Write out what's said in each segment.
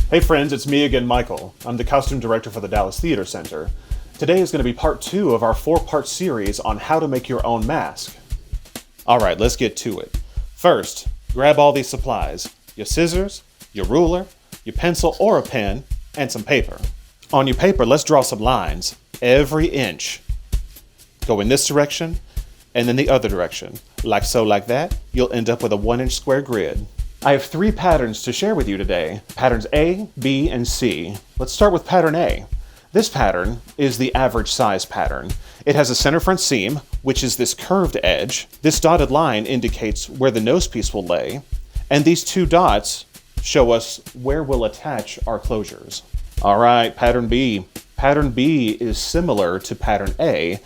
Hey friends, it's me again, Michael. I'm the costume director for the Dallas Theater Center. Today is going to be part 2 of our 4-part series on how to make your own mask. Alright, let's get to it. First, grab all these supplies. Your scissors, your ruler, your pencil or a pen, and some paper. On your paper, let's draw some lines. Every inch. Go in this direction, and then the other direction. Like so, like that, you'll end up with a 1-inch square grid. I have 3 patterns to share with you today. Patterns A, B, and C. Let's start with pattern A. This pattern is the average size pattern. It has a center front seam, which is this curved edge. This dotted line indicates where the nose piece will lay, and these 2 dots show us where we'll attach our closures. All right, pattern B. Pattern B is similar to pattern A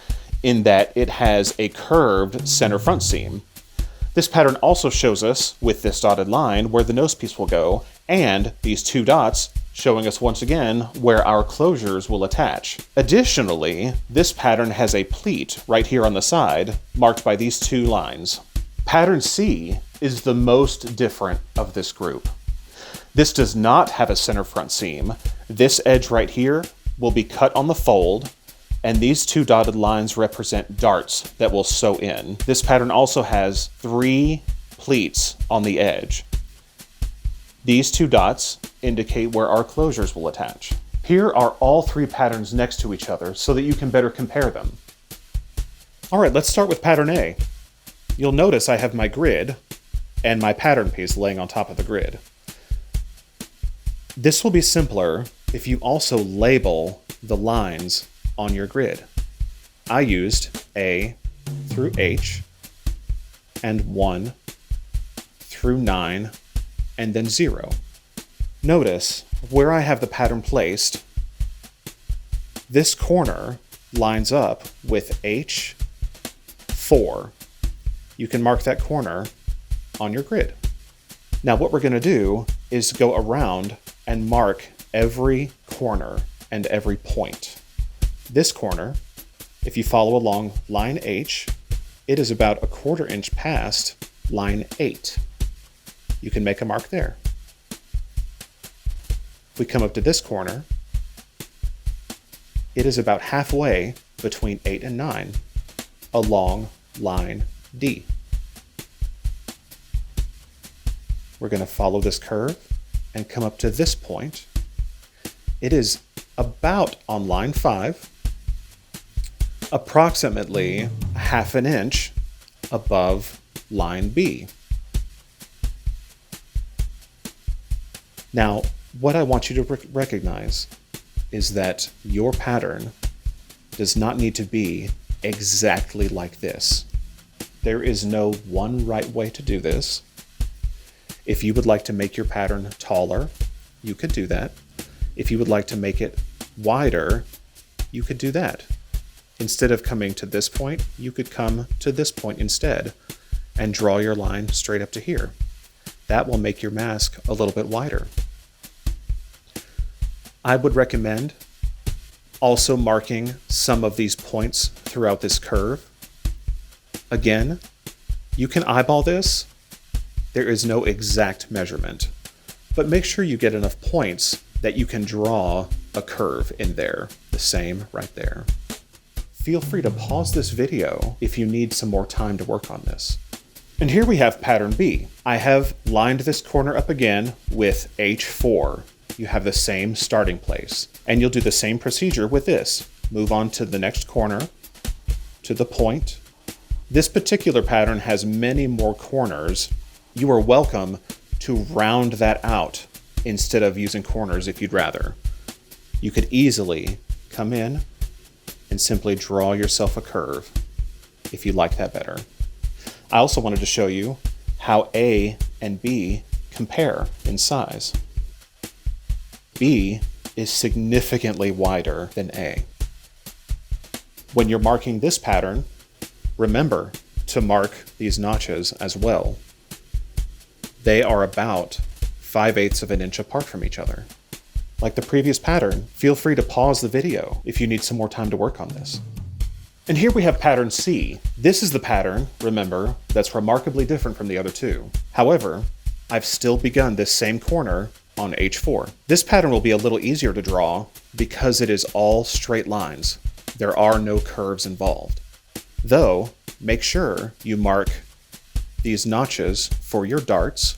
in that it has a curved center front seam. This pattern also shows us, with this dotted line, where the nose piece will go, and these 2 dots showing us once again where our closures will attach. Additionally, this pattern has a pleat right here on the side, marked by these 2 lines. Pattern C is the most different of this group. This does not have a center front seam. This edge right here will be cut on the fold, and these 2 dotted lines represent darts that will sew in. This pattern also has 3 pleats on the edge. These 2 dots indicate where our closures will attach. Here are all 3 patterns next to each other so that you can better compare them. All right, let's start with pattern A. You'll notice I have my grid and my pattern piece laying on top of the grid. This will be simpler if you also label the lines on your grid. I used A through H and 1 through 9 and then 0. Notice where I have the pattern placed, this corner lines up with H4. You can mark that corner on your grid. Now what we're going to do is go around and mark every corner and every point. This corner, if you follow along line H, it is about 1/4 inch past line 8. You can make a mark there. If we come up to this corner, it is about halfway between 8 and 9 along line D. We're going to follow this curve and come up to this point. It is about on line 5, approximately 1/2 inch above line B. Now, what I want you to recognize is that your pattern does not need to be exactly like this. There is no one right way to do this. If you would like to make your pattern taller, you could do that. If you would like to make it wider, you could do that. Instead of coming to this point, you could come to this point instead and draw your line straight up to here. That will make your mask a little bit wider. I would recommend also marking some of these points throughout this curve. Again, you can eyeball this. There is no exact measurement, but make sure you get enough points that you can draw a curve in there, the same right there. Feel free to pause this video if you need some more time to work on this. And here we have pattern B. I have lined this corner up again with H4. You have the same starting place. And you'll do the same procedure with this. Move on to the next corner, to the point. This particular pattern has many more corners. You are welcome to round that out instead of using corners if you'd rather. You could easily come in and simply draw yourself a curve if you like that better. I also wanted to show you how A and B compare in size. B is significantly wider than A. When you're marking this pattern, remember to mark these notches as well. They are about 5/8 of an inch apart from each other. Like the previous pattern, feel free to pause the video if you need some more time to work on this. And here we have pattern C. This is the pattern, remember, that's remarkably different from the other 2. However, I've still begun this same corner on H4. This pattern will be a little easier to draw because it is all straight lines. There are no curves involved. Though, make sure you mark these notches for your darts.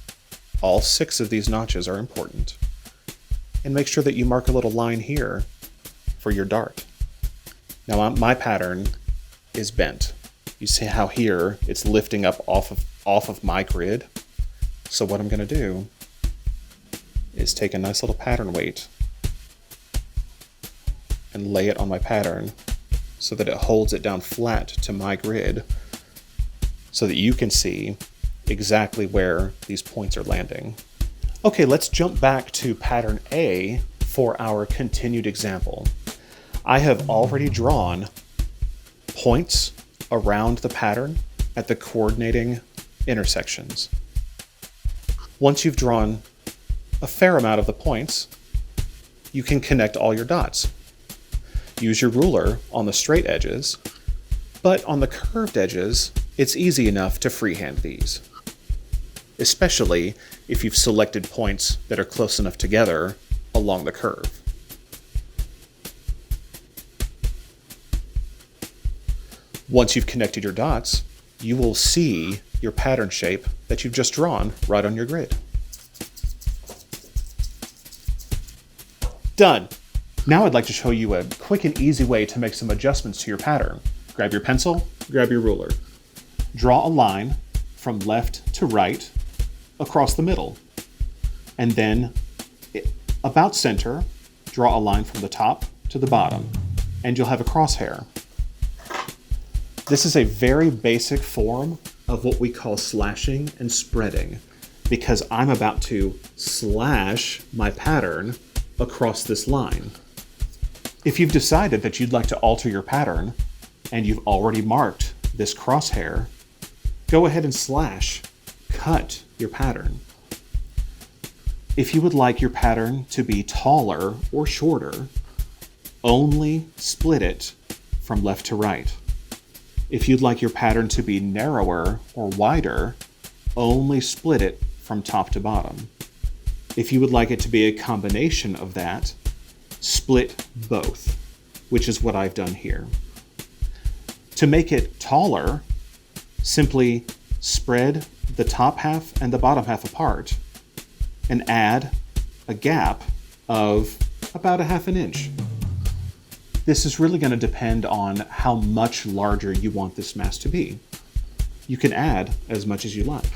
All 6 of these notches are important. And make sure that you mark a little line here for your dart. Now my pattern is bent. You see how here it's lifting up off of my grid? So what I'm going to do is take a nice little pattern weight and lay it on my pattern so that it holds it down flat to my grid so that you can see exactly where these points are landing. Okay, let's jump back to pattern A for our continued example. I have already drawn points around the pattern at the coordinating intersections. Once you've drawn a fair amount of the points, you can connect all your dots. Use your ruler on the straight edges, but on the curved edges, it's easy enough to freehand these, especially if you've selected points that are close enough together along the curve. Once you've connected your dots, you will see your pattern shape that you've just drawn right on your grid. Done! Now I'd like to show you a quick and easy way to make some adjustments to your pattern. Grab your pencil, grab your ruler. Draw a line from left to right across the middle. And then, about center, draw a line from the top to the bottom, and you'll have a crosshair. This is a very basic form of what we call slashing and spreading, because I'm about to slash my pattern across this line. If you've decided that you'd like to alter your pattern, and you've already marked this crosshair, go ahead and slash, cut your pattern. If you would like your pattern to be taller or shorter, only split it from left to right. If you'd like your pattern to be narrower or wider, only split it from top to bottom. If you would like it to be a combination of that, split both, which is what I've done here. To make it taller, simply spread the top half and the bottom half apart and add a gap of about 1/2 inch. This is really going to depend on how much larger you want this mask to be. You can add as much as you like.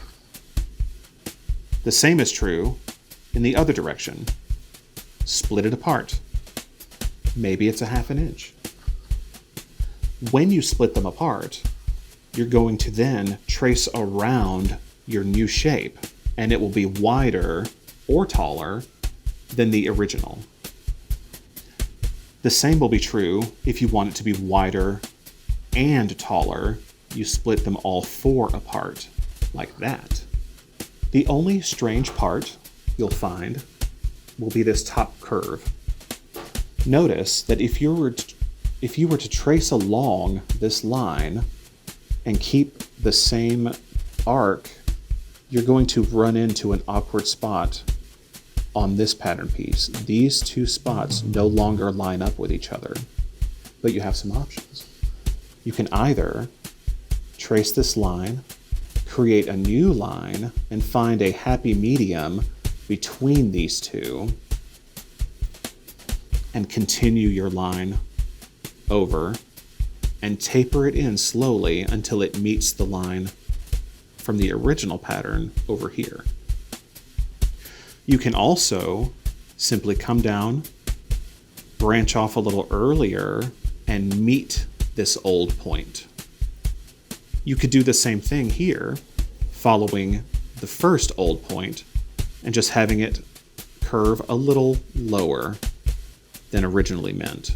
The same is true in the other direction. Split it apart. Maybe it's 1/2 inch. When you split them apart, you're going to then trace around your new shape, and it will be wider or taller than the original. The same will be true if you want it to be wider and taller. You split them all 4 apart, like that. The only strange part you'll find will be this top curve. Notice that if you were to trace along this line and keep the same arc, you're going to run into an awkward spot on this pattern piece. These 2 spots no longer line up with each other, but you have some options. You can either trace this line, create a new line, and find a happy medium between these 2, and continue your line over and taper it in slowly until it meets the line from the original pattern over here. You can also simply come down, branch off a little earlier, and meet this old point. You could do the same thing here, following the first old point and just having it curve a little lower than originally meant.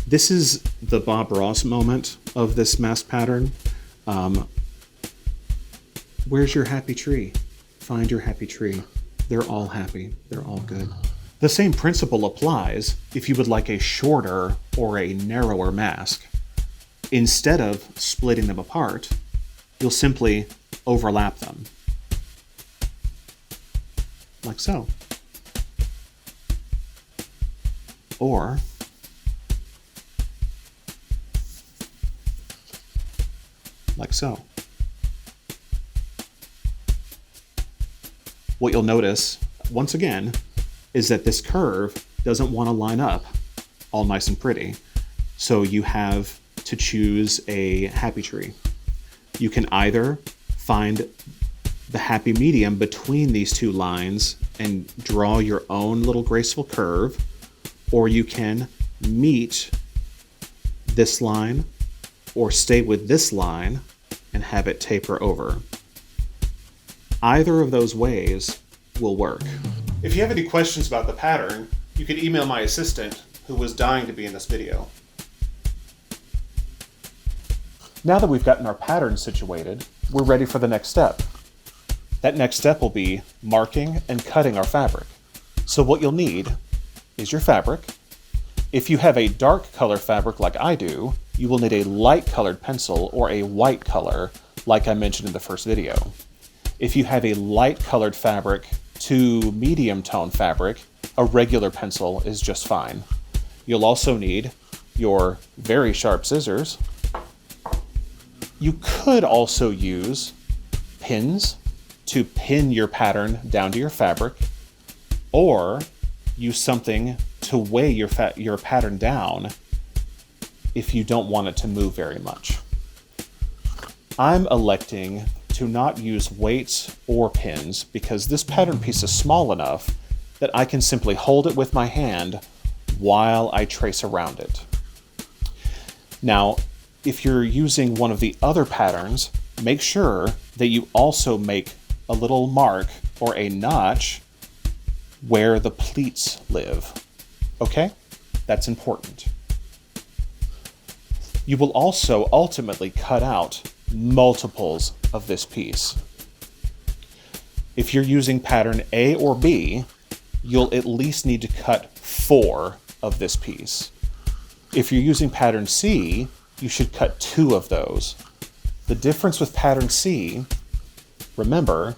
This is the Bob Ross moment of this mask pattern. Where's your happy tree? Find your happy tree. They're all happy. They're all good. The same principle applies if you would like a shorter or a narrower mask. Instead of splitting them apart, you'll simply overlap them. like so. Or like so. What you'll notice, once again, is that this curve doesn't want to line up all nice and pretty. So you have to choose a happy tree. You can either find the happy medium between these two lines and draw your own little graceful curve, or you can meet this line or stay with this line and have it taper over. Either of those ways will work. If you have any questions about the pattern, you can email my assistant, who was dying to be in this video. Now that we've gotten our pattern situated, we're ready for the next step. That next step will be marking and cutting our fabric. So what you'll need is your fabric. If you have a dark color fabric like I do, you will need a light colored pencil or a white color, like I mentioned in the first video. If you have a light colored fabric to medium tone fabric, a regular pencil is just fine. You'll also need your very sharp scissors. You could also use pins to pin your pattern down to your fabric, or use something to weigh your pattern down if you don't want it to move very much. I'm electing to not use weights or pins because this pattern piece is small enough that I can simply hold it with my hand while I trace around it. Now, if you're using one of the other patterns, make sure that you also make a little mark or a notch where the pleats live. Okay? That's important. You will also ultimately cut out multiples of this piece. If you're using pattern A or B, you'll at least need to cut 4 of this piece. If you're using pattern C, you should cut 2 of those. The difference with pattern C, remember,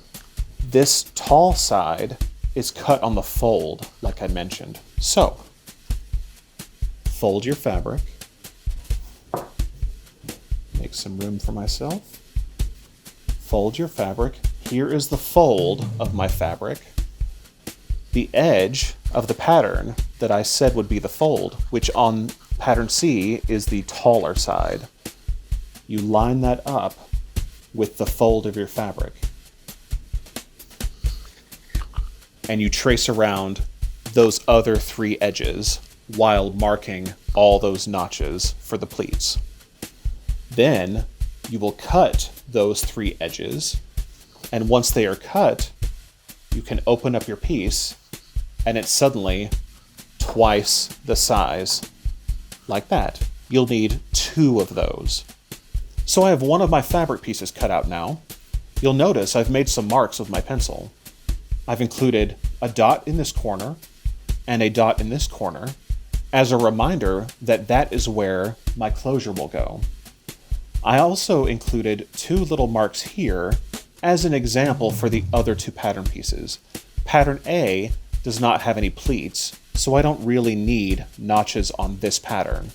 this tall side is cut on the fold, like I mentioned. So, fold your fabric. Make some room for myself. Fold your fabric. Here is the fold of my fabric. The edge of the pattern that I said would be the fold, which on pattern C is the taller side. You line that up with the fold of your fabric. And you trace around those other 3 edges while marking all those notches for the pleats. Then you will cut those 3 edges, and once they are cut, you can open up your piece and it's suddenly twice the size, like that. You'll need 2 of those. So I have one of my fabric pieces cut out now. You'll notice I've made some marks with my pencil. I've included a dot in this corner and a dot in this corner as a reminder that that is where my closure will go. I also included 2 little marks here as an example for the other 2 pattern pieces. Pattern A does not have any pleats, so I don't really need notches on this pattern.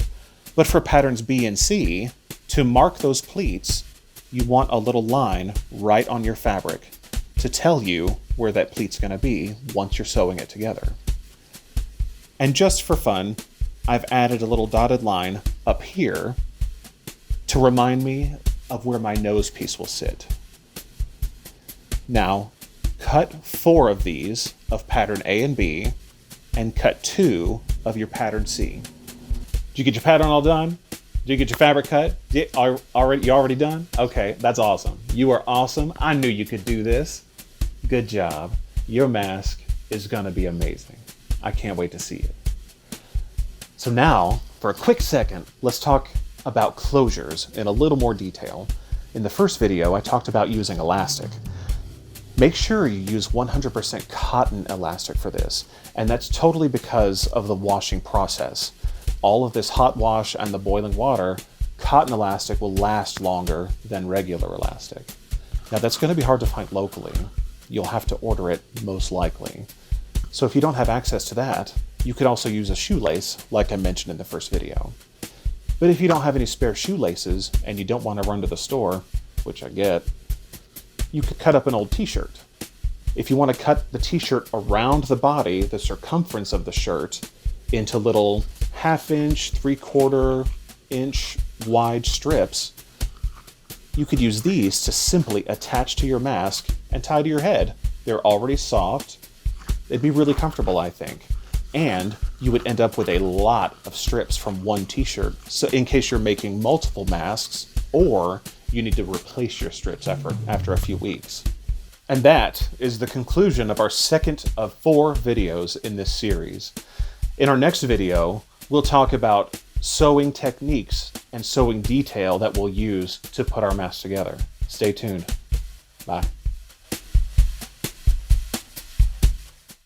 But for patterns B and C, to mark those pleats, you want a little line right on your fabric to tell you where that pleat's going to be once you're sewing it together. And just for fun, I've added a little dotted line up here to remind me of where my nose piece will sit. Now, cut 4 of these of pattern A and B, and cut 2 of your pattern C. Did you get your pattern all done? Did you get your fabric cut? You already done? Okay, that's awesome. You are awesome. I knew you could do this. Good job. Your mask is gonna be amazing. I can't wait to see it. So now, for a quick second, let's talk about closures in a little more detail. In the first video, I talked about using elastic. Make sure you use 100% cotton elastic for this, and that's totally because of the washing process. All of this hot wash and the boiling water, cotton elastic will last longer than regular elastic. Now that's going to be hard to find locally, you'll have to order it most likely. So if you don't have access to that, you could also use a shoelace, like I mentioned in the first video. But if you don't have any spare shoelaces and you don't want to run to the store, which I get, you could cut up an old t-shirt. If you want to cut the t-shirt around the body, the circumference of the shirt, into little 1/2 inch, 3/4 inch wide strips, you could use these to simply attach to your mask and tie to your head. They're already soft. They'd be really comfortable, I think. And you would end up with a lot of strips from one t-shirt, so in case you're making multiple masks, or you need to replace your strips after a few weeks. And that is the conclusion of our second of 4 videos in this series. In our next video, we'll talk about sewing techniques and sewing detail that we'll use to put our mask together. Stay tuned. Bye.